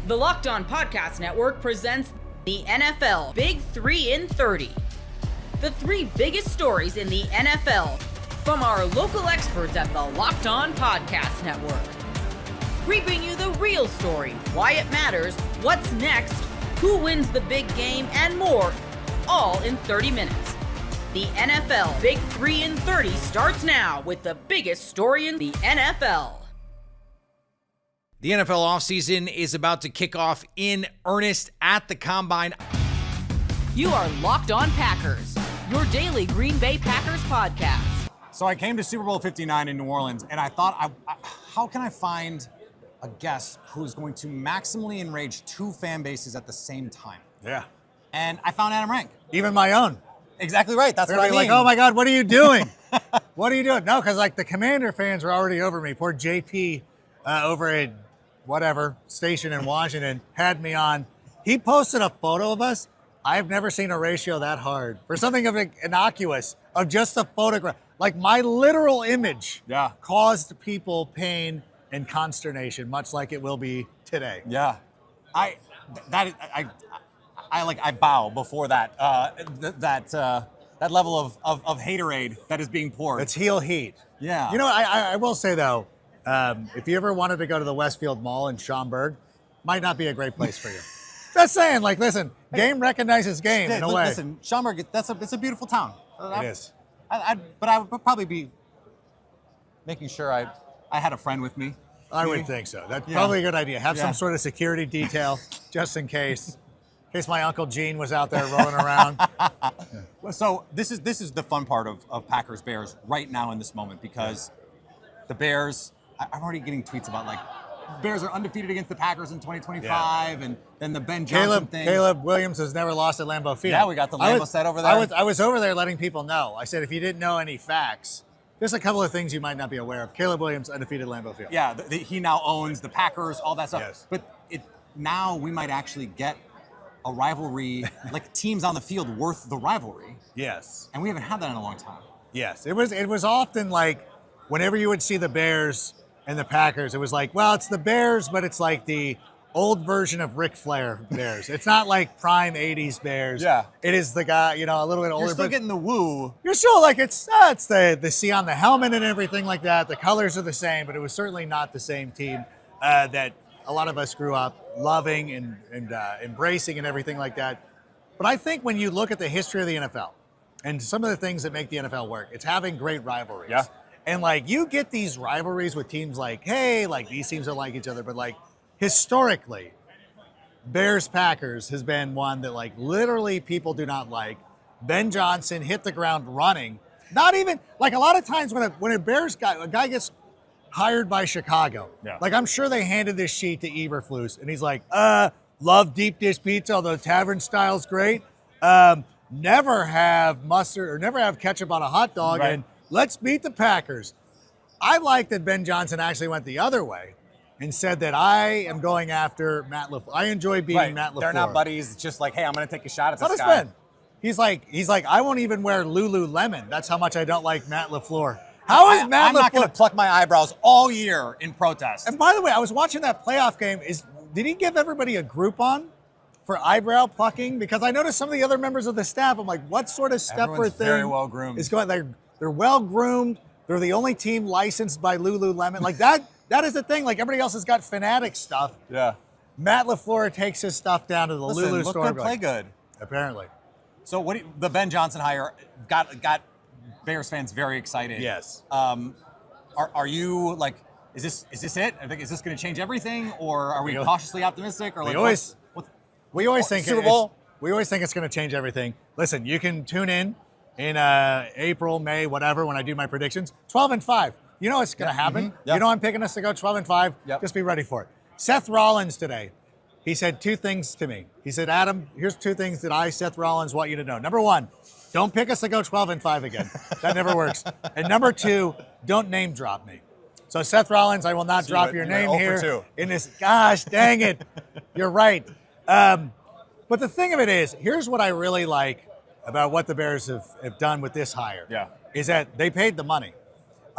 The Locked On Podcast Network presents the NFL Big 3 in 30. The 3 biggest stories in the NFL from our local experts at the Locked On Podcast Network. We bring you the real story, why it matters, what's next, who wins the big game, and more, all in 30 minutes. The NFL Big 3 in 30 starts now with the biggest story in the NFL. The NFL offseason is about to kick off in earnest at the Combine. You are Locked On Packers, your daily Green Bay Packers podcast. So I came to Super Bowl 59 in New Orleans, and I thought, how can I find a guest who's going to maximally enrage 2 fan bases at the same time? Yeah. And I found Adam Rank. Even my own. Exactly right. That's They're what I mean. like, oh my God, what are you doing? What are you doing? No, because like the Commander fans were already over me. Poor JP over at whatever station in Washington had me on. He posted a photo of us. I've never seen a ratio that hard for something of innocuous of just a photograph. Like my literal image caused people pain and consternation, much like it will be today. Yeah. I bow before that level of haterade that is being poured. It's heel heat. Yeah. You know, I will say though, if you ever wanted to go to the Westfield Mall in Schaumburg, might not be a great place for you. Just saying, like, listen, game recognizes game in a way. Listen, Schaumburg, it's a beautiful town. It is. But I would probably be making sure I had a friend with me. I would think so. That's probably a good idea. Have some sort of security detail just in case my Uncle Gene was out there rolling around. So this is the fun part of Packers Bears right now in this moment, because the Bears, I'm already getting tweets about like Bears are undefeated against the Packers in 2025, and then the Ben Johnson thing. Caleb Williams has never lost at Lambeau Field. Yeah, we got the Lambeau set over there. I was over there letting people know. I said, if you didn't know any facts, there's a couple of things you might not be aware of. Caleb Williams undefeated Lambeau Field. Yeah, he now owns the Packers, all that stuff. Yes. But now we might actually get a rivalry, like teams on the field worth the rivalry. Yes. And we haven't had that in a long time. Yes. It was often like whenever you would see the Bears and the Packers, it was like, well, it's the Bears, but it's like the old version of Ric Flair Bears. It's not like prime 80s Bears. Yeah. It is the guy, a little bit older. You're still getting the woo. You're still like, it's the C on the helmet and everything like that. The colors are the same, but it was certainly not the same team that a lot of us grew up loving and embracing and everything like that. But I think when you look at the history of the NFL and some of the things that make the NFL work, it's having great rivalries. Yeah. And like you get these rivalries with teams like, hey, like these teams don't like each other, but like historically, Bears-Packers has been one that like literally people do not like. Ben Johnson hit the ground running. Not even, like a lot of times when a Bears guy, a guy gets hired by Chicago, like I'm sure they handed this sheet to Eberflus and he's like, love deep dish pizza, although tavern style's great. Never have mustard or never have ketchup on a hot dog, and let's beat the Packers. I like that Ben Johnson actually went the other way and said that I am going after Matt LaFleur. I enjoy beating Matt LaFleur. They're not buddies. It's just like, hey, I'm going to take a shot at this That's guy. Ben. He's like, I won't even wear Lululemon. That's how much I don't like Matt LaFleur. How is Matt I'm LaFleur? not going to pluck my eyebrows all year in protest. And by the way, I was watching that playoff game. Did he give everybody a Groupon for eyebrow plucking? Because I noticed some of the other members of the staff, I'm like, what sort of stepper Everyone's thing very well groomed. is going? They're well groomed. They're the only team licensed by Lululemon. Like that is the thing. Like everybody else has got Fanatic stuff. Yeah. Matt LaFleur takes his stuff down to the Lulu look store. good, play good. Apparently. So the Ben Johnson hire got Bears fans very excited. Yes. Are you like, is this it? I think, is this going to change everything, or are we cautiously optimistic? Or We like always think Super Bowl? We always think it's going to change everything. Listen, you can tune in April, May, whatever, when I do my predictions. 12-5. You know it's going to happen. Yep. You know I'm picking us to go 12-5. Yep. Just be ready for it. Seth Rollins today, he said 2 things to me. He said, Adam, here's 2 things that I, Seth Rollins, want you to know. Number 1, don't pick us to go 12-5 again. That never works. And number 2, don't name drop me. So Seth Rollins, I will not drop your name here in this. Gosh, dang it. You're right. But the thing of it is, here's what I really like about what the Bears have done with this hire. Yeah. Is that they paid the money.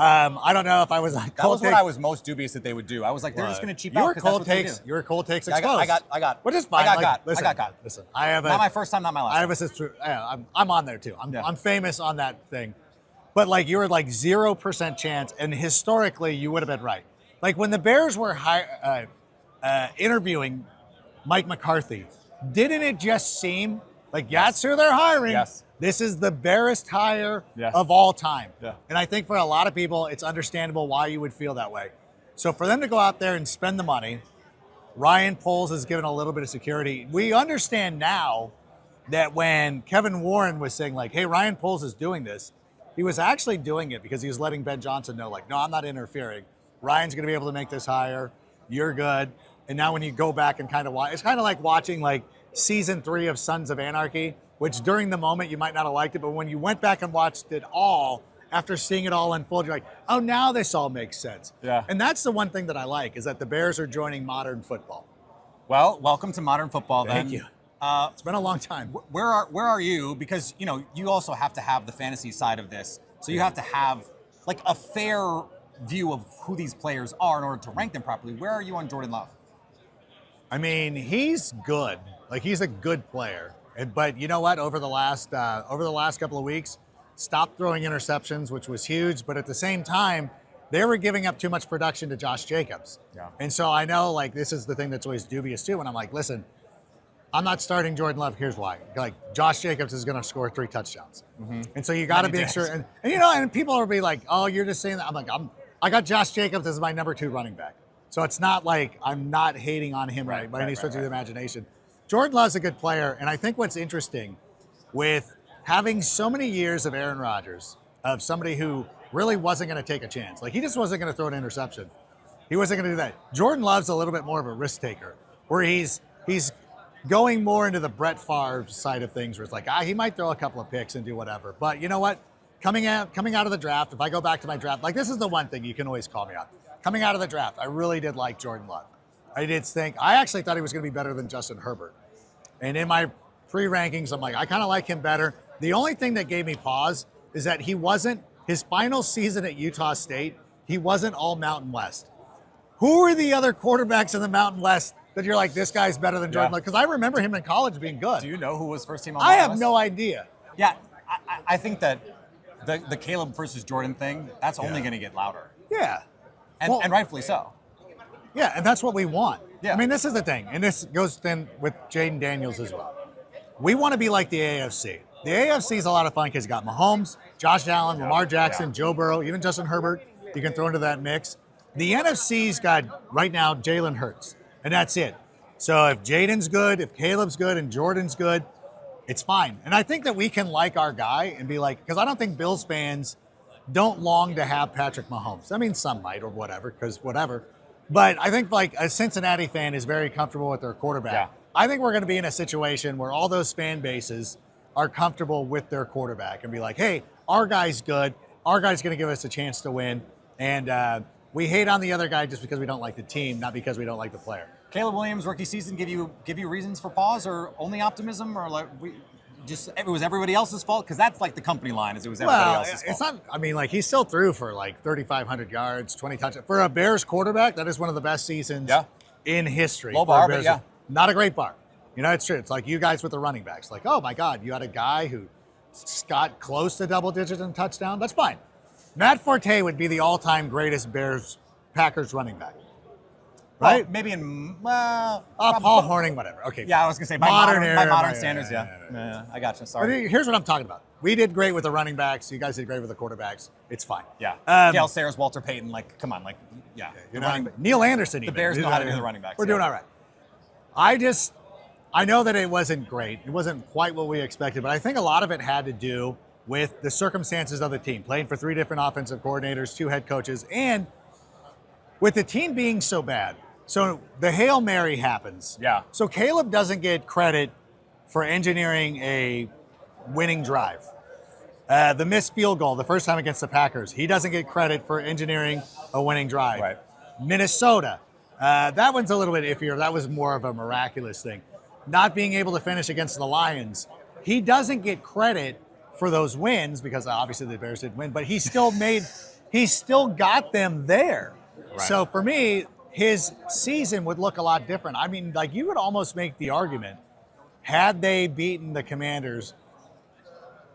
I don't know if I was like That was what I was most dubious that they would do. I was like, they're just going to cheap out. Your 'cause that's cold what they takes. do. Your cold takes I exposed. got. Which is fine. I got. Listen, I got. Listen, I have Not my first time, not my last. I have time. I'm on there too. I'm famous on that thing. But like you were like 0% chance, and historically you would have been right. Like when the Bears were interviewing Mike McCarthy, didn't it just seem like that's who they're hiring? Yes. This is the barest hire Yeah. of all time. Yeah. And I think for a lot of people, it's understandable why you would feel that way. So for them to go out there and spend the money, Ryan Poles has given a little bit of security. We understand now that when Kevin Warren was saying like, hey, Ryan Poles is doing this, he was actually doing it because he was letting Ben Johnson know like, no, I'm not interfering. Ryan's going to be able to make this hire. You're good. And now when you go back and kind of watch, it's kind of like watching like season 3 of Sons of Anarchy, which during the moment you might not have liked it, but when you went back and watched it all, after seeing it all unfold, you're like, oh, now this all makes sense. Yeah. And that's the one thing that I like is that the Bears are joining modern football. Well, welcome to modern football. Then. Thank you. It's been a long time. Where are you? Because you also have to have the fantasy side of this, so you have to have like a fair view of who these players are in order to rank them properly. Where are you on Jordan Love? I mean, he's good. Like he's a good player. But you know what? Over the last couple of weeks, stopped throwing interceptions, which was huge. But at the same time, they were giving up too much production to Josh Jacobs. Yeah. And so I know like this is the thing that's always dubious too. And I'm like, listen, I'm not starting Jordan Love. Here's why. Like Josh Jacobs is going to score 3 touchdowns. Mm-hmm. And so you got to be sure. And and people will be like, oh, you're just saying that. I'm like, I got Josh Jacobs as my number 2 running back. So it's not like I'm not hating on him by any stretch of the imagination. Jordan Love's a good player. And I think what's interesting with having so many years of Aaron Rodgers, of somebody who really wasn't going to take a chance. Like he just wasn't going to throw an interception. He wasn't going to do that. Jordan Love's a little bit more of a risk taker, where he's going more into the Brett Favre side of things, where it's like, he might throw a couple of picks and do whatever. But you know what? Coming out of the draft, if I go back to my draft, like this is the one thing you can always call me on. Coming out of the draft, I really did like Jordan Love. I actually thought he was going to be better than Justin Herbert. And in my pre-rankings, I'm like, I kind of like him better. The only thing that gave me pause is that his final season at Utah State, he wasn't all Mountain West. Who are the other quarterbacks in the Mountain West that you're like, this guy's better than Jordan Love? Because I remember him in college being good. Do you know who was first team on I Mountain have West? no idea. Yeah, I think that the Caleb versus Jordan thing, that's only going to get louder. Yeah. And rightfully so. Yeah, and that's what we want. Yeah. I mean, this is the thing, and this goes then with Jaden Daniels as well. We want to be like the AFC. The AFC is a lot of fun because you got Mahomes, Josh Allen, Lamar Jackson, Joe Burrow, even Justin Herbert. You can throw into that mix. The NFC's got, right now, Jalen Hurts, and that's it. So if Jaden's good, if Caleb's good, and Jordan's good, it's fine. And I think that we can like our guy and be like, because I don't think Bills fans don't long to have Patrick Mahomes. I mean, some might or whatever, because whatever. But I think like a Cincinnati fan is very comfortable with their quarterback. Yeah. I think we're going to be in a situation where all those fan bases are comfortable with their quarterback and be like, hey, our guy's good. Our guy's going to give us a chance to win. And we hate on the other guy just because we don't like the team, not because we don't like the player. Caleb Williams, rookie season, give you reasons for pause or only optimism, or like it was everybody else's fault? Because that's like the company line, is it was everybody else's fault. It's not. I mean, like he still threw for like 3,500 yards, 20 touchdowns for a Bears quarterback. That is one of the best seasons in history. Low bar, Bears. but Not a great bar. You know, it's true. It's like you guys with the running backs. Like, oh my God, you had a guy who got close to double digits in touchdown. That's fine. Matt Forte would be the all-time greatest Packers running back. Right? Well, maybe in Paul Hornung, whatever. Okay. Yeah, I was gonna say by modern standards. Yeah, I got you. Sorry. But here's what I'm talking about. We did great with the running backs. You guys did great with the quarterbacks. It's fine. Yeah. Dale Sayers, Walter Payton. Like, come on. Like, yeah. You know, Neil Anderson. The Bears know how to do the running backs. We're doing all right. I know that it wasn't great. It wasn't quite what we expected, but I think a lot of it had to do with the circumstances of the team, playing for 3 different offensive coordinators, 2 head coaches, and with the team being so bad. So the Hail Mary happens. Yeah. So Caleb doesn't get credit for engineering a winning drive. The missed field goal the first time against the Packers, he doesn't get credit for engineering a winning drive. Right. Minnesota, that one's a little bit iffier. That was more of a miraculous thing. Not being able to finish against the Lions, he doesn't get credit for those wins because obviously the Bears didn't win, but he still made he's still got them there. Right. So for me, his season would look a lot different. I mean, like you would almost make the argument, had they beaten the Commanders,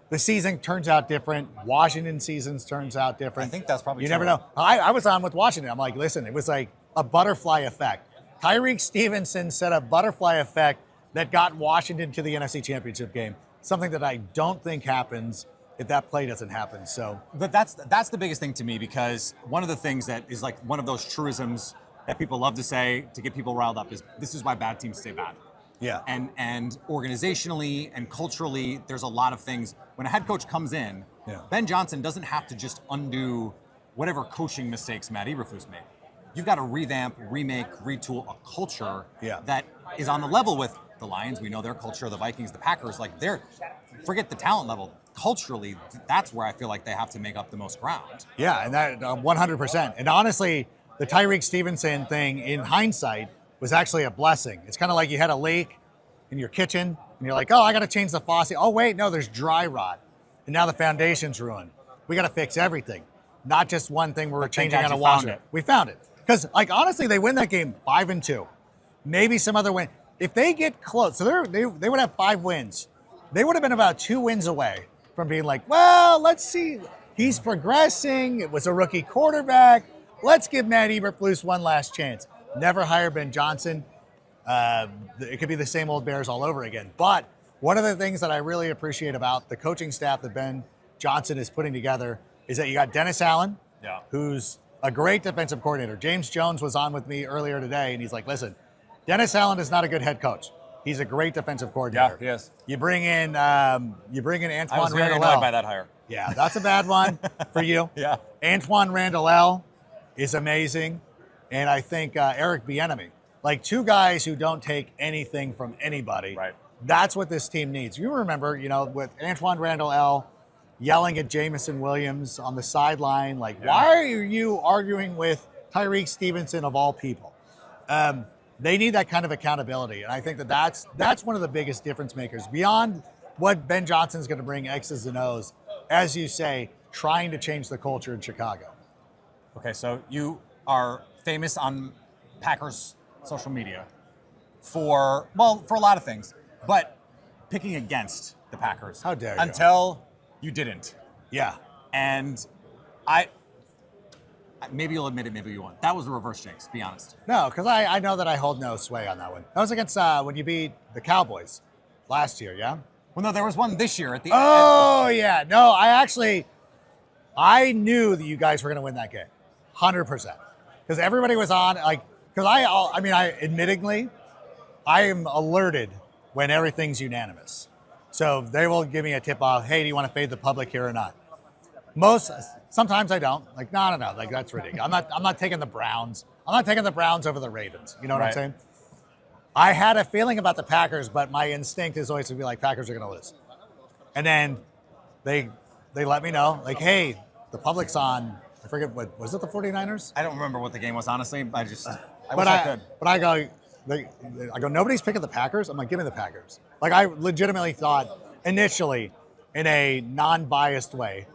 the season turns out different. Washington seasons turns out different. I think that's probably you true. never know. I was on with Washington. I'm like, listen, it was like a butterfly effect. Tyreek Stevenson set a butterfly effect that got Washington to the NFC Championship game. Something that I don't think happens if that play doesn't happen. So, but that's the biggest thing to me, because one of the things that is like one of those truisms that people love to say to get people riled up is this is why bad teams stay bad. Yeah. And organizationally and culturally, there's a lot of things. When a head coach comes in, Ben Johnson doesn't have to just undo whatever coaching mistakes Matt Eberflus made. You've got to revamp, remake, retool a culture that is on the level with the Lions. We know their culture, the Vikings, the Packers. Like forget the talent level. Culturally, that's where I feel like they have to make up the most ground. Yeah, and that 100%. And honestly, the Tyreek Stevenson thing, in hindsight, was actually a blessing. It's kind of like you had a leak in your kitchen, and you're like, oh, I got to change the faucet. Oh, wait, no, there's dry rot. And now the foundation's ruined. We got to fix everything, not just one thing where we're changing out a washer. We found it. Because, like, honestly, they win that game 5-2. Maybe some other win. If they get close, so they would have 5 wins. They would have been about 2 wins away from being like, well, let's see. He's progressing. It was a rookie quarterback. Let's give Matt Eberflus one last chance. Never hire Ben Johnson. It could be the same old Bears all over again. But one of the things that I really appreciate about the coaching staff that Ben Johnson is putting together is that you got Dennis Allen, who's a great defensive coordinator. James Jones was on with me earlier today, and he's like, listen, Dennis Allen is not a good head coach. He's a great defensive coordinator. Yeah, he is. You bring in Antoine Randall. I was very annoyed by that hire. Yeah, that's a bad one for you. Yeah. Antoine Randall is amazing. And I think Eric Bieniemy, like 2 guys who don't take anything from anybody. Right. That's what this team needs. You remember, with Antoine Randall yelling at Jamison Williams on the sideline, like, why are you arguing with Tyreek Stevenson of all people? They need that kind of accountability. And I think that's one of the biggest difference makers. Beyond what Ben Johnson's going to bring X's and O's, as you say, trying to change the culture in Chicago. Okay, so you are famous on Packers social media for a lot of things, but picking against the Packers. How dare you? Until you didn't. Yeah. And maybe you'll admit it, maybe you won't. That was a reverse jinx, be honest. No, because I know that I hold no sway on that one. That was against when you beat the Cowboys last year, yeah? Well, no, there was one this year at the end. Yeah. No, I knew that you guys were going to win that game. 100%. Because everybody was on, because I admittingly, I am alerted when everything's unanimous. So they will give me a tip off, hey, do you want to fade the public here or not? Sometimes I don't. Like, no, like that's ridiculous. I'm not taking the Browns. I'm not taking the Browns over the Ravens. You know what I'm saying? I had a feeling about the Packers, but my instinct is always to be like, Packers are going to lose. And then they let me know, like, hey, the public's on. I forget was it the 49ers? I don't remember what the game was, honestly. I wish I could. But I go, nobody's picking the Packers? I'm like, give me the Packers. Like, I legitimately thought initially, in a non-biased way,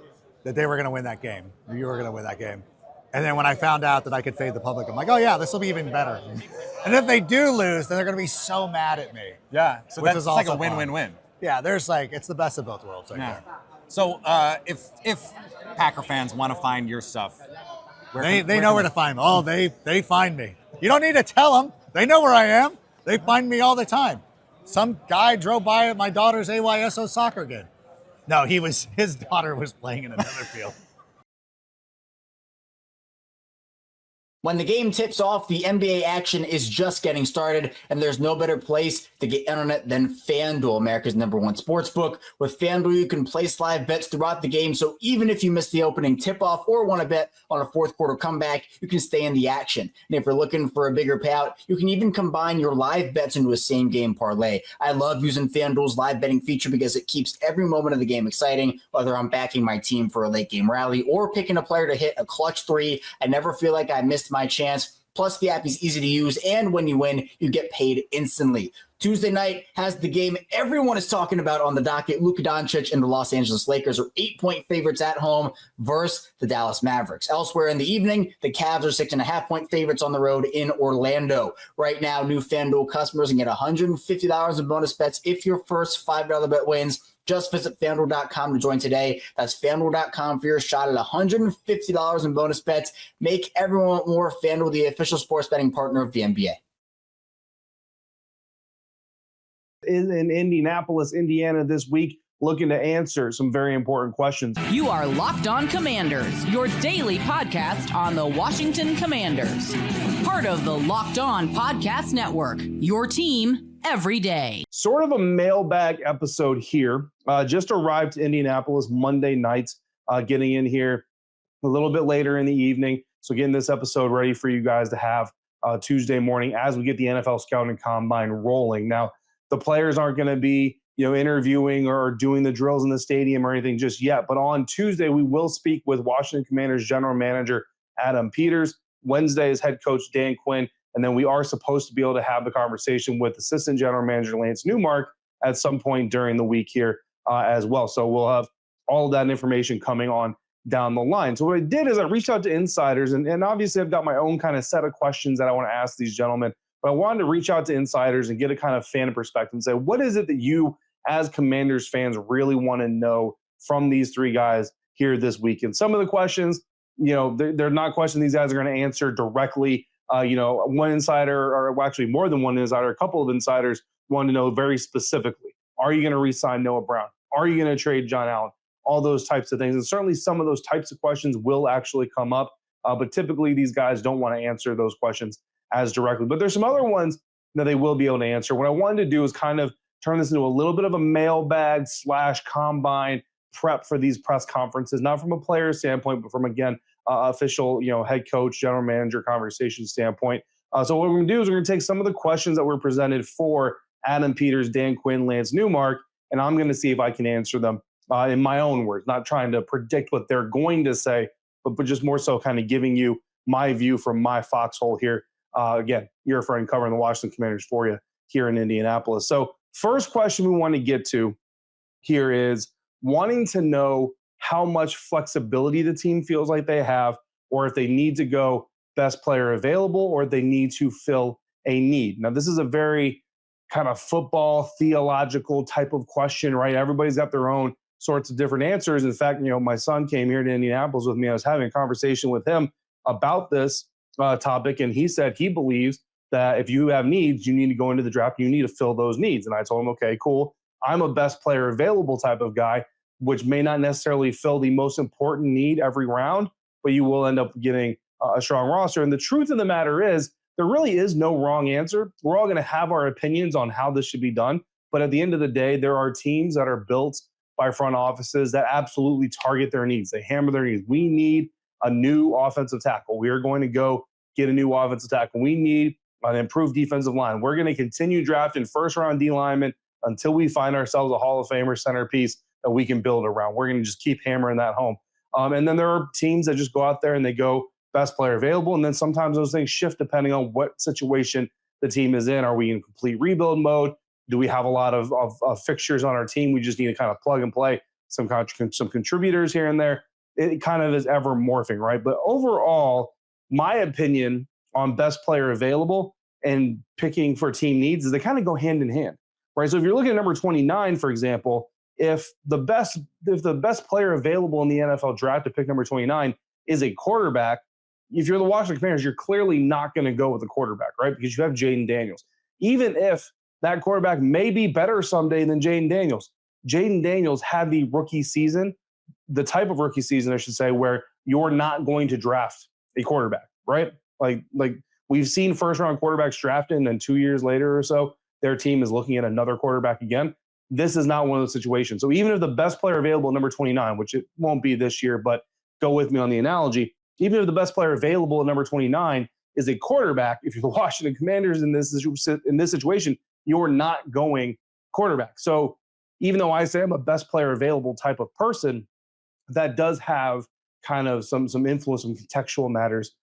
that they were going to win that game. You were going to win that game. And then when I found out that I could fade the public, I'm like, oh yeah, this will be even better. And if they do lose, then they're going to be so mad at me. Yeah, so that's like a win-win-win. Yeah, it's the best of both worlds right there. So if Packer fans want to find your stuff, they know where to find me. Oh, they find me. You don't need to tell them. They know where I am. They find me all the time. Some guy drove by at my daughter's AYSO soccer game. No, his daughter was playing in another field. When the game tips off, the NBA action is just getting started, and there's no better place to get internet than FanDuel, America's #1 sportsbook. With FanDuel, you can place live bets throughout the game, so even if you miss the opening tip-off or want to bet on a fourth quarter comeback, you can stay in the action. And if you're looking for a bigger payout, you can even combine your live bets into a same-game parlay. I love using FanDuel's live betting feature because it keeps every moment of the game exciting, whether I'm backing my team for a late-game rally or picking a player to hit a clutch 3. I never feel like I missed my chance. Plus, the app is easy to use, and when you win, you get paid instantly. Tuesday night has the game everyone is talking about on the docket. Luka Doncic and the Los Angeles Lakers are 8-point favorites at home versus the Dallas Mavericks. Elsewhere in the evening, the Cavs are 6.5-point favorites on the road in Orlando. Right now, new FanDuel customers can get $150 in bonus bets if your first $5 bet wins. Just visit FanDuel.com to join today. That's FanDuel.com for your shot at $150 in bonus bets. Make everyone want more. FanDuel, the official sports betting partner of the NBA. In Indianapolis, Indiana this week, looking to answer some very important questions. You are Locked On Commanders, your daily podcast on the Washington Commanders. Part of the Locked On Podcast Network, your team every day. Sort of a mailbag episode here. Just arrived to Indianapolis Monday night, getting in here a little bit later in the evening. So getting this episode ready for you guys to have Tuesday morning as we get the NFL Scouting Combine rolling. Now, the players aren't going to be, interviewing or doing the drills in the stadium or anything just yet. But on Tuesday, we will speak with Washington Commanders general manager Adam Peters. Wednesday is head coach Dan Quinn. And then we are supposed to be able to have the conversation with assistant general manager Lance Newmark at some point during the week here as well. So we'll have all of that information coming on down the line. So what I did is I reached out to insiders, and obviously I've got my own kind of set of questions that I want to ask these gentlemen. But I wanted to reach out to insiders and get a kind of fan perspective and say, what is it that you as Commanders fans really want to know from these three guys here this week? And some of the questions, they're not questions these guys are going to answer directly. One insider, or actually more than one insider, a couple of insiders want to know very specifically, are you going to re-sign Noah Brown? Are you going to trade John Allen? All those types of things. And certainly some of those types of questions will actually come up. But typically these guys don't want to answer those questions as directly. But there's some other ones that they will be able to answer. What I wanted to do is kind of turn this into a little bit of a mailbag / combine prep for these press conferences, not from a player standpoint, but from, again, official, head coach, general manager conversation standpoint. So what we're going to do is we're going to take some of the questions that were presented for Adam Peters, Dan Quinn, Lance Newmark, and I'm going to see if I can answer them in my own words, not trying to predict what they're going to say, but just more so kind of giving you my view from my foxhole here. Again, your friend covering the Washington Commanders for you here in Indianapolis. So first question we want to get to here is wanting to know how much flexibility the team feels like they have, or if they need to go best player available, or if they need to fill a need. Now, this is a very kind of football theological type of question, right? Everybody's got their own sorts of different answers. In fact, my son came here to Indianapolis with me. I was having a conversation with him about this topic, and he said he believes that if you have needs, you need to go into the draft, you need to fill those needs. And I told him, okay, cool. I'm a best player available type of guy, which may not necessarily fill the most important need every round, but you will end up getting a strong roster. And the truth of the matter is, there really is no wrong answer. We're all going to have our opinions on how this should be done. But at the end of the day, there are teams that are built by front offices that absolutely target their needs. They hammer their needs. We need a new offensive tackle. We are going to go get a new offensive tackle. We need an improved defensive line. We're going to continue drafting first-round D linemen until we find ourselves a Hall of Famer centerpiece that we can build around. We're going to just keep hammering that home. And then there are teams that just go out there and they go best player available. And then sometimes those things shift depending on what situation the team is in. Are we in complete rebuild mode? Do we have a lot of fixtures on our team? We just need to kind of plug and play some contributors here and there. It kind of is ever morphing, right? But overall, my opinion on best player available and picking for team needs is they kind of go hand in hand, right? So if you're looking at number 29, for example, if the best player available in the NFL draft to pick number 29 is a quarterback, if you're the Washington Commanders, you're clearly not going to go with a quarterback, right? Because you have Jaden Daniels. Even if that quarterback may be better someday than Jaden Daniels. Jaden Daniels had the rookie season, the type of rookie season, I should say, where you're not going to draft a quarterback, right? Like we've seen first-round quarterbacks drafted, and then 2 years later or so, their team is looking at another quarterback again. This is not one of those situations. So even if the best player available at number 29, which it won't be this year, but go with me on the analogy, even if the best player available at number 29 is a quarterback, if you're the Washington Commanders in this situation, you're not going quarterback. So even though I say I'm a best player available type of person, that does have kind of some influence, some contextual matters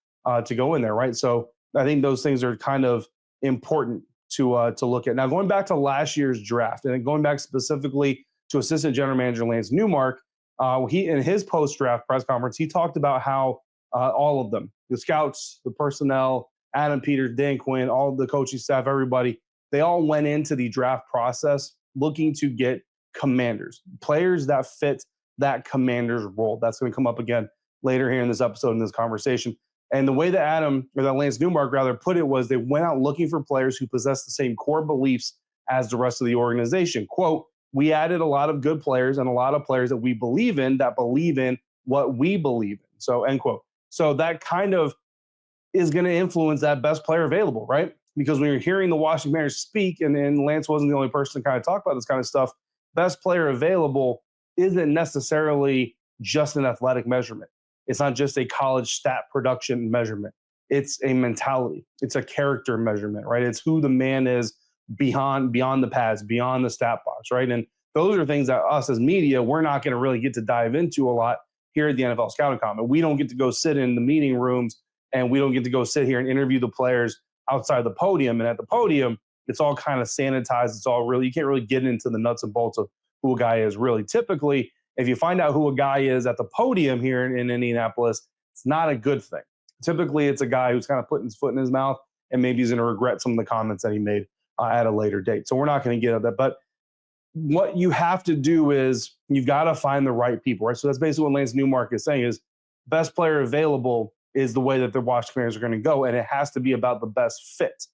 to go in there, right? So I think those things are kind of important to look at. Now, going back to last year's draft, and going back specifically to Assistant General Manager Lance Newmark, he in his post-draft press conference, he talked about how all of them, the scouts, the personnel, Adam Peters, Dan Quinn, all of the coaching staff, everybody, they all went into the draft process looking to get commanders, players that fit that commander's role. That's going to come up again later here in this episode, in this conversation. And the way that Lance Newmark rather put it was they went out looking for players who possess the same core beliefs as the rest of the organization. Quote, we added a lot of good players and a lot of players that we believe in that believe in what we believe in. So, end quote. So that kind of is going to influence that best player available, right? Because when you're hearing the Washington Commanders speak, and Lance wasn't the only person to kind of talk about this kind of stuff, best player available isn't necessarily just an athletic measurement. It's not just a college stat production measurement. It's a mentality. It's a character measurement, right? It's who the man is beyond the pads, beyond the stat box, right? And those are things that us as media, we're not going to really get to dive into a lot here at the NFL Scouting Combine. We don't get to go sit in the meeting rooms, and we don't get to go sit here and interview the players outside the podium. And at the podium, it's all kind of sanitized. It's all really, you can't really get into the nuts and bolts of who a guy is really. Typically, if you find out who a guy is at the podium here in Indianapolis, it's not a good thing. Typically, it's a guy who's kind of putting his foot in his mouth, and maybe he's going to regret some of the comments that he made at a later date. So we're not going to get at that. But what you have to do is you've got to find the right people, right? So that's basically what Lance Newmark is saying is best player available is the way that the Washington Commanders are going to go, and it has to be about the best fit.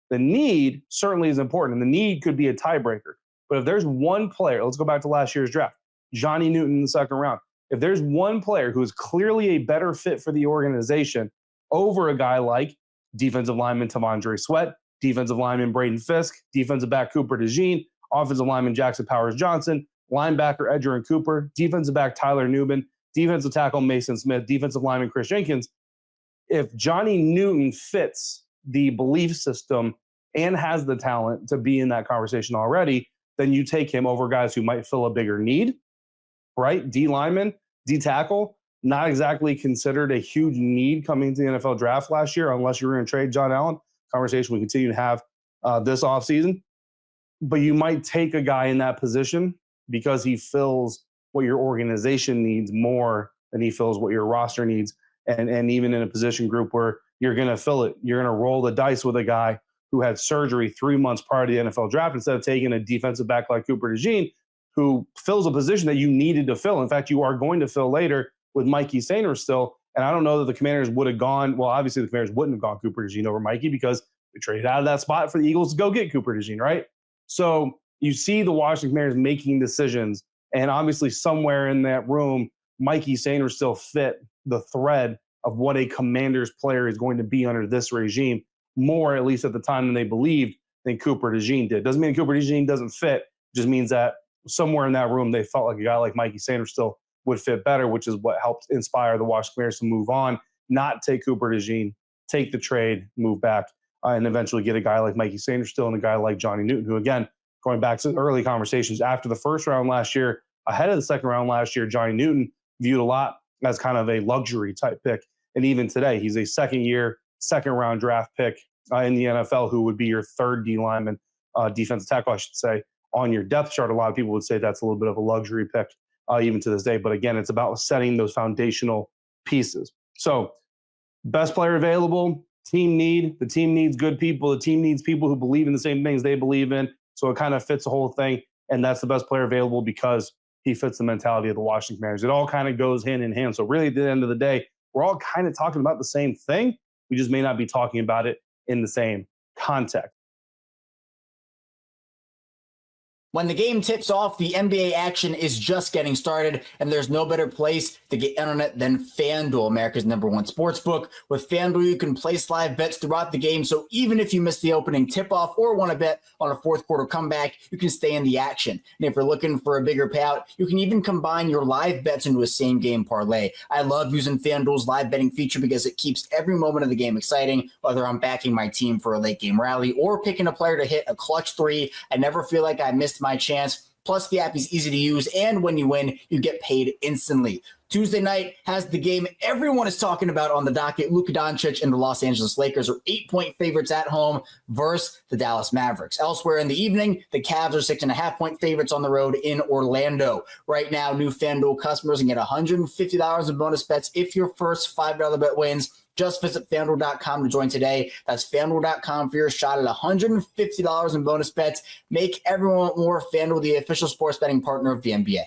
The need certainly is important, and the need could be a tiebreaker. But if there's one player, let's go back to last year's draft, Johnny Newton in the second round. If there's one player who is clearly a better fit for the organization over a guy like defensive lineman T'Vondre Sweat, defensive lineman Braden Fisk, defensive back Cooper DeJean, offensive lineman Jackson Powers-Johnson, linebacker Edgerrin Cooper, defensive back Tyler Newman, defensive tackle Mason Smith, defensive lineman Chris Jenkins, if Johnny Newton fits the belief system and has the talent to be in that conversation already, then you take him over guys who might fill a bigger need, right? D lineman, D tackle, not exactly considered a huge need coming to the NFL draft last year, unless you were going to trade John Allen. Conversation we continue to have this offseason. But you might take a guy in that position because he fills what your organization needs more than he fills what your roster needs. And even in a position group where you're going to fill it, you're going to roll the dice with a guy who had surgery 3 months prior to the NFL draft instead of taking a defensive back like Cooper DeJean, who fills a position that you needed to fill. In fact, you are going to fill later with Mikey Sainer still. And I don't know that the Commanders would have gone, well, obviously the Commanders wouldn't have gone Cooper DeJean over Mikey because we traded out of that spot for the Eagles to go get Cooper DeJean, right? So you see the Washington Commanders making decisions, and obviously somewhere in that room, Mikey Sainer still fit the thread of what a Commanders player is going to be under this regime, more at least at the time than they believed than Cooper DeJean did. Doesn't mean Cooper DeJean doesn't fit, just means that somewhere in that room they felt like a guy like Mikey Sainer still would fit better, which is what helped inspire the Washington Commanders to move on, not take Cooper DeJean, take the trade, move back, and eventually get a guy like Mikey Sainer still and a guy like Johnny Newton, who, again, going back to early conversations after the first round last year, ahead of the second round last year, Johnny Newton viewed a lot as kind of a luxury type pick. And even today, he's a second round draft pick in the NFL who would be your third D lineman, defensive tackle, I should say, on your depth chart. A lot of people would say that's a little bit of a luxury pick even to this day. But again, it's about setting those foundational pieces. So best player available, team need. The team needs good people. The team needs people who believe in the same things they believe in. So it kind of fits the whole thing. And that's the best player available because he fits the mentality of the Washington Commanders. It all kind of goes hand in hand. So really at the end of the day, we're all kind of talking about the same thing. We just may not be talking about it in the same context. When the game tips off, the NBA action is just getting started, and there's no better place to get internet than FanDuel, America's #1 sportsbook. With FanDuel, you can place live bets throughout the game, so even if you miss the opening tip-off or want to bet on a fourth quarter comeback, you can stay in the action. And if you're looking for a bigger payout, you can even combine your live bets into a same-game parlay. I love using FanDuel's live betting feature because it keeps every moment of the game exciting, whether I'm backing my team for a late-game rally or picking a player to hit a clutch three. I never feel like I missed my chance. Plus, the app is easy to use, and when you win, you get paid instantly. Tuesday night has the game everyone is talking about on the docket. Luka Doncic and the Los Angeles Lakers are 8-point favorites at home versus the Dallas Mavericks. Elsewhere in the evening, the Cavs are 6.5-point favorites on the road in Orlando. Right now, new FanDuel customers can get $150 in bonus bets if your first $5 bet wins. Just visit FanDuel.com to join today. That's FanDuel.com for your shot at $150 in bonus bets. Make everyone want more. FanDuel, the official sports betting partner of the NBA.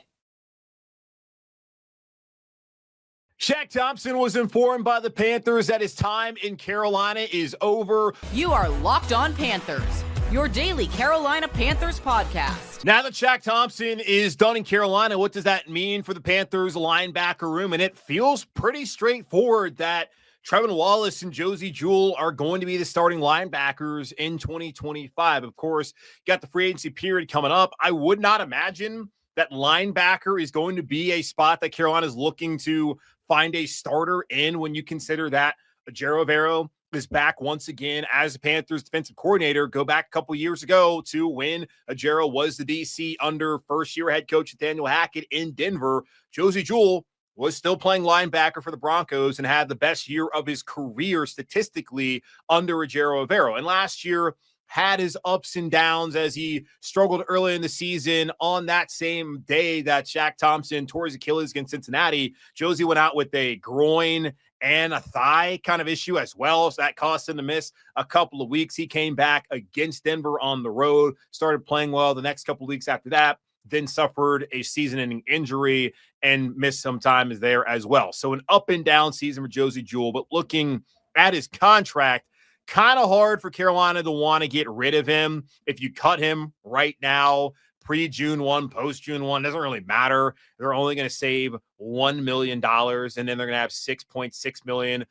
Shaq Thompson was informed by the Panthers that his time in Carolina is over. You are Locked On Panthers, your daily Carolina Panthers podcast. Now that Shaq Thompson is done in Carolina, what does that mean for the Panthers linebacker room? And it feels pretty straightforward that Trevin Wallace and Josey Jewell are going to be the starting linebackers in 2025. Of course, got the free agency period coming up. I would not imagine that linebacker is going to be a spot that Carolina is looking to find a starter in when you consider that Ejiro Evero is back once again as the Panthers defensive coordinator. Go back a couple years ago to when Ejiro was the DC under first-year head coach Nathaniel Hackett in Denver. Josey Jewell was still playing linebacker for the Broncos and had the best year of his career statistically under Ejiro Evero. And last year had his ups and downs as he struggled early in the season. On that same day that Shaq Thompson tore his Achilles against Cincinnati, Josey went out with a groin and a thigh kind of issue as well. So that cost him to miss a couple of weeks. He came back against Denver on the road, started playing well the next couple of weeks after that, then suffered a season-ending injury and missed some time there as well. So an up and down season for Josey Jewell, but looking at his contract, kind of hard for Carolina to want to get rid of him. If you cut him right now, pre-June 1, post-June 1, doesn't really matter. They're only going to save $1 million, and then they're going to have $6.6 million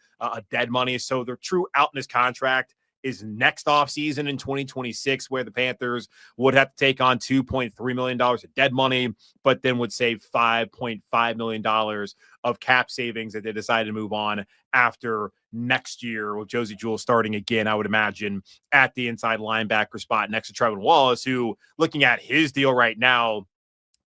dead money. So their true out in his contract is next offseason in 2026, where the Panthers would have to take on $2.3 million of dead money, but then would save $5.5 million of cap savings that they decided to move on after next year with Josey Jewell starting again, I would imagine, at the inside linebacker spot next to Trevin Wallace, who, looking at his deal right now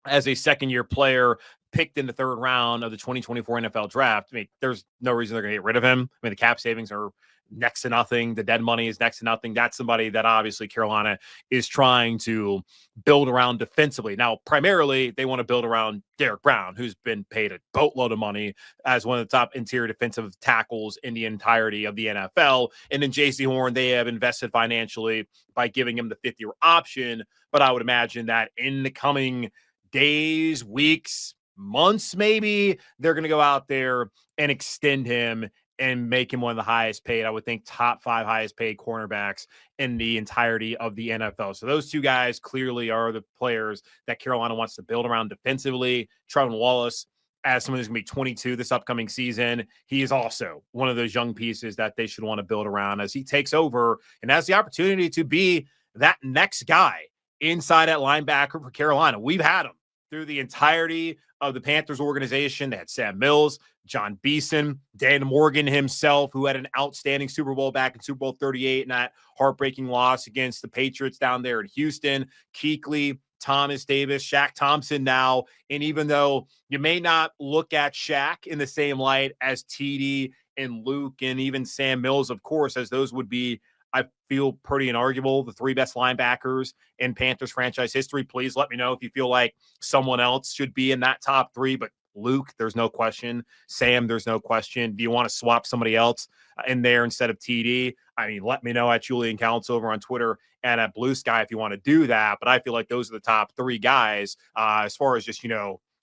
as a second-year player, picked in the third round of the 2024 NFL draft. I mean, there's no reason they're going to get rid of him. I mean, the cap savings are next to nothing. The dead money is next to nothing. That's somebody that obviously Carolina is trying to build around defensively. Now, primarily, they want to build around Derek Brown, who's been paid a boatload of money as one of the top interior defensive tackles in the entirety of the NFL. And then J.C. Horn, they have invested financially by giving him the fifth-year option. But I would imagine that in the coming days, weeks, months, maybe, they're going to go out there and extend him and make him one of the highest paid, I would think, top 5 highest paid cornerbacks in the entirety of the NFL. So those two guys clearly are the players that Carolina wants to build around defensively. Trevin Wallace, as someone who's going to be 22 this upcoming season, he is also one of those young pieces that they should want to build around as he takes over and has the opportunity to be that next guy inside at linebacker for Carolina. We've had him through the entirety of the Panthers organization. They had Sam Mills, John Beeson, Dan Morgan himself, who had an outstanding Super Bowl back in Super Bowl 38 and that heartbreaking loss against the Patriots down there in Houston, Kuechly, Thomas Davis, Shaq Thompson now. And even though you may not look at Shaq in the same light as TD and Luke and even Sam Mills, of course, as those would be, I feel, pretty inarguable, the 3 best linebackers in Panthers franchise history. Please let me know if you feel like someone else should be in that top 3, but Luke, there's no question. Sam, there's no question. Do you want to swap somebody else in there instead of TD? I mean, let me know at Julian Counts over on Twitter and at Blue Sky if you want to do that. But I feel like those are the top 3 guys as far as just,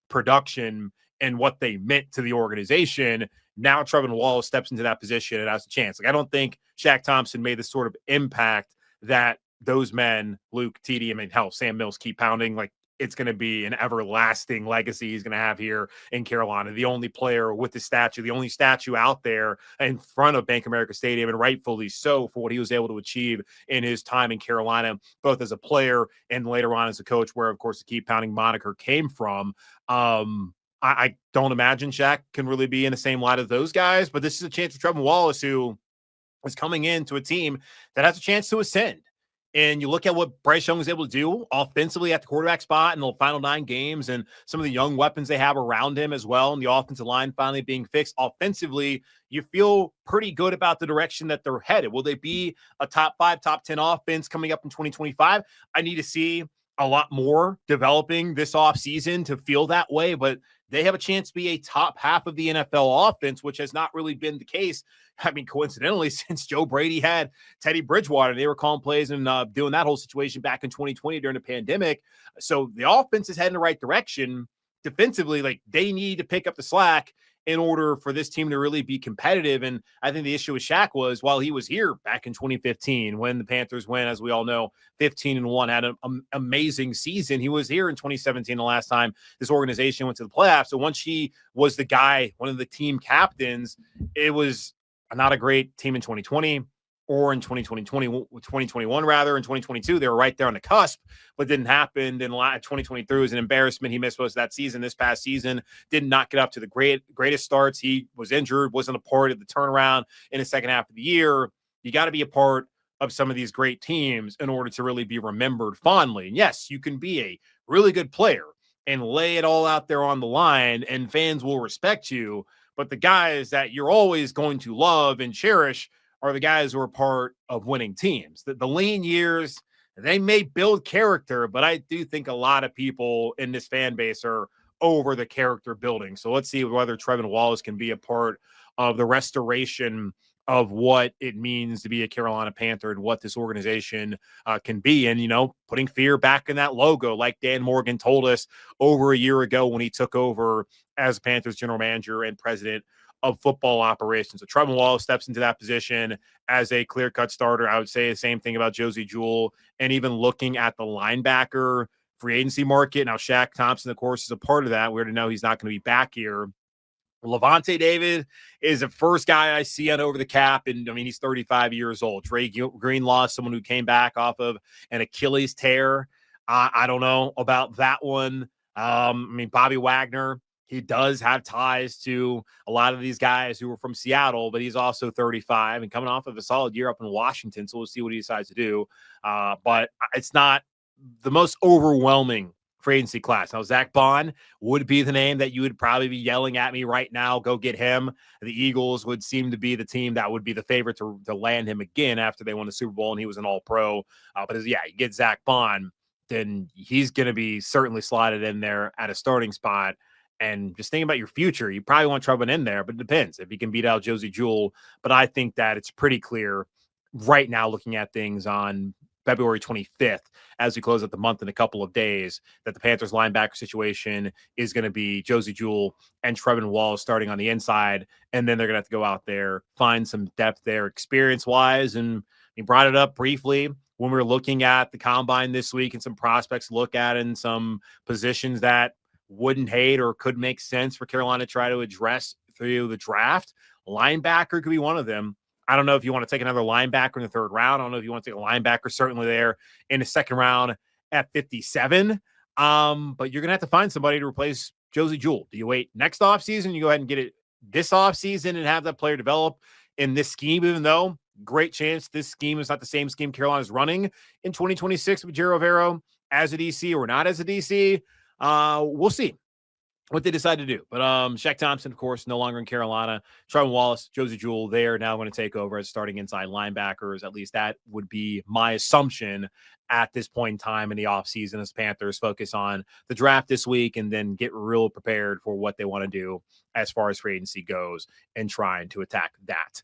production and what they meant to the organization. Now Trevin Wallace steps into that position and has a chance. Like, I don't think Shaq Thompson made the sort of impact that those men, Luke, TD, I mean, hell, Sam Mills, keep pounding. Like, it's going to be an everlasting legacy he's going to have here in Carolina. The only player with the statue, the only statue out there in front of Bank of America Stadium, and rightfully so for what he was able to achieve in his time in Carolina, both as a player and later on as a coach, where, of course, the keep pounding moniker came from. I don't imagine Shaq can really be in the same light as those guys, but this is a chance for Trevin Wallace, who is coming into a team that has a chance to ascend And you look at what Bryce Young was able to do offensively at the quarterback spot in the final 9 games, and some of the young weapons they have around him as well, and the offensive line finally being fixed. Offensively, you feel pretty good about the direction that they're headed. Will they be a top 5, top 10 offense coming up in 2025? I need to see a lot more developing this offseason to feel that way, but they have a chance to be a top half of the NFL offense, which has not really been the case. I mean, coincidentally, since Joe Brady had Teddy Bridgewater, they were calling plays and doing that whole situation back in 2020 during the pandemic. So the offense is heading the right direction. Defensively, like, they need to pick up the slack in order for this team to really be competitive. And I think the issue with Shaq was, while he was here back in 2015, when the Panthers went, as we all know, 15-1, had an amazing season. He was here in 2017, the last time this organization went to the playoffs. So once he was the guy, one of the team captains, it was not a great team in 2020 or in 2021 rather. In 2022, they were right there on the cusp, but didn't happen. Then 2023 was an embarrassment. He missed most of that season. This past season did not get up to the greatest starts. He was injured, wasn't a part of the turnaround in the second half of the year. You got to be a part of some of these great teams in order to really be remembered fondly. And yes, you can be a really good player and lay it all out there on the line, and fans will respect you. But the guys that you're always going to love and cherish are the guys who are part of winning teams. The lean years, they may build character, but I do think a lot of people in this fan base are over the character building. So let's see whether Trevin Wallace can be a part of the restoration of what it means to be a Carolina Panther and what this organization can be. And, putting fear back in that logo, like Dan Morgan told us over a year ago when he took over as Panthers general manager and president of football operations. So Trevin Wallace steps into that position as a clear-cut starter. I would say the same thing about Josie Jewell. And even looking at the linebacker free agency market, now Shaq Thompson, of course, is a part of that. We already know he's not going to be back here. Levante David is the first guy I see on over the cap, and he's 35 years old. Trey Greenlaw, someone who came back off of an Achilles tear. I don't know about that one. Bobby Wagner, he does have ties to a lot of these guys who were from Seattle, but he's also 35 and coming off of a solid year up in Washington. So we'll see what he decides to do. But it's not the most overwhelming free agency class. Now, Zach Bond would be the name that you would probably be yelling at me right now. Go get him. The Eagles would seem to be the team that would be the favorite to land him again after they won the Super Bowl and he was an all-pro. You get Zach Bond, then he's going to be certainly slotted in there at a starting spot. And just thinking about your future, you probably want Trevin in there, but it depends if he can beat out Josie Jewell. But I think that it's pretty clear right now, looking at things on February 25th, as we close out the month in a couple of days, that the Panthers linebacker situation is going to be Josie Jewell and Trevin Wallace starting on the inside. And then they're going to have to go out there, find some depth there experience-wise. And he brought it up briefly when we were looking at the combine this week and some prospects to look at in some positions that wouldn't hate or could make sense for Carolina to try to address through the draft. Linebacker could be one of them. I don't know if you want to take another linebacker in the third round. I don't know if you want to take a linebacker certainly there in the second round at 57. But you're going to have to find somebody to replace Josie Jewell. Do you wait next offseason? You go ahead and get it this offseason and have that player develop in this scheme, even though great chance this scheme is not the same scheme Carolina's running in 2026 with Jero Vero as a DC or not as a DC. We'll see what they decide to do. But Shaq Thompson, of course, no longer in Carolina. Trevin Wallace, Josie Jewell, they're now going to take over as starting inside linebackers. At least that would be my assumption at this point in time in the offseason as Panthers focus on the draft this week and then get real prepared for what they want to do as far as free agency goes and trying to attack that.